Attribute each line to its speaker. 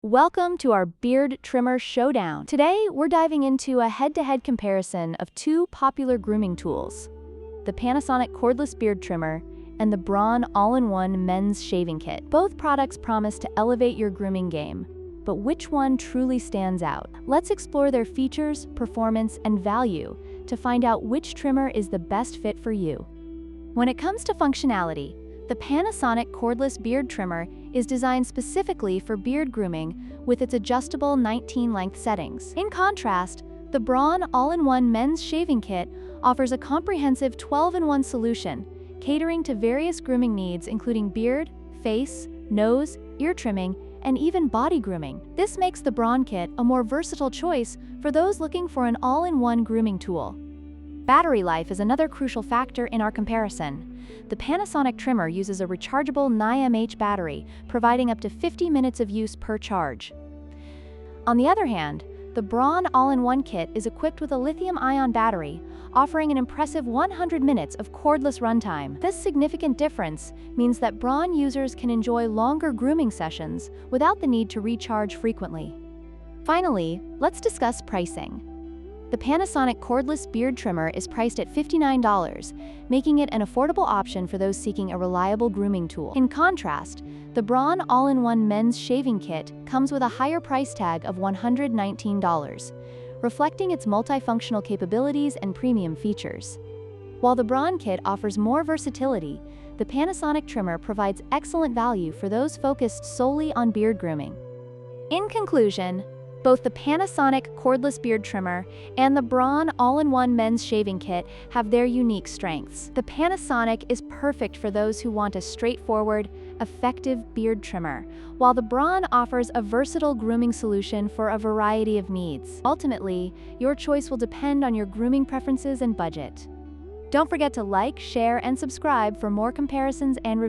Speaker 1: Welcome to our Beard Trimmer Showdown. Today, we're diving into a head-to-head comparison of two popular grooming tools, the Panasonic Cordless Beard Trimmer and the Braun All-in-One Men's Shaving Kit. Both products promise to elevate your grooming game, but which one truly stands out? Let's explore their features, performance, and value to find out which trimmer is the best fit for you. When it comes to functionality, the Panasonic Cordless Beard Trimmer is designed specifically for beard grooming with its adjustable 19-length settings. In contrast, the Braun All-in-One Men's Shaving Kit offers a comprehensive 12-in-1 solution, catering to various grooming needs including beard, face, nose, ear trimming, and even body grooming. This makes the Braun kit a more versatile choice for those looking for an all-in-one grooming tool. Battery life is another crucial factor in our comparison. The Panasonic trimmer uses a rechargeable 9mAh battery, providing up to 50 minutes of use per charge. On the other hand, the Braun All-in-One kit is equipped with a lithium-ion battery, offering an impressive 100 minutes of cordless runtime. This significant difference means that Braun users can enjoy longer grooming sessions without the need to recharge frequently. Finally, let's discuss pricing. The Panasonic Cordless Beard Trimmer is priced at $59, making it an affordable option for those seeking a reliable grooming tool. In contrast, the Braun All-in-One Men's Shaving Kit comes with a higher price tag of $119, reflecting its multifunctional capabilities and premium features. While the Braun kit offers more versatility, the Panasonic trimmer provides excellent value for those focused solely on beard grooming. In conclusion, both the Panasonic Cordless Beard Trimmer and the Braun All-in-One Men's Shaving Kit have their unique strengths. The Panasonic is perfect for those who want a straightforward, effective beard trimmer, while the Braun offers a versatile grooming solution for a variety of needs. Ultimately, your choice will depend on your grooming preferences and budget. Don't forget to like, share, and subscribe for more comparisons and reviews.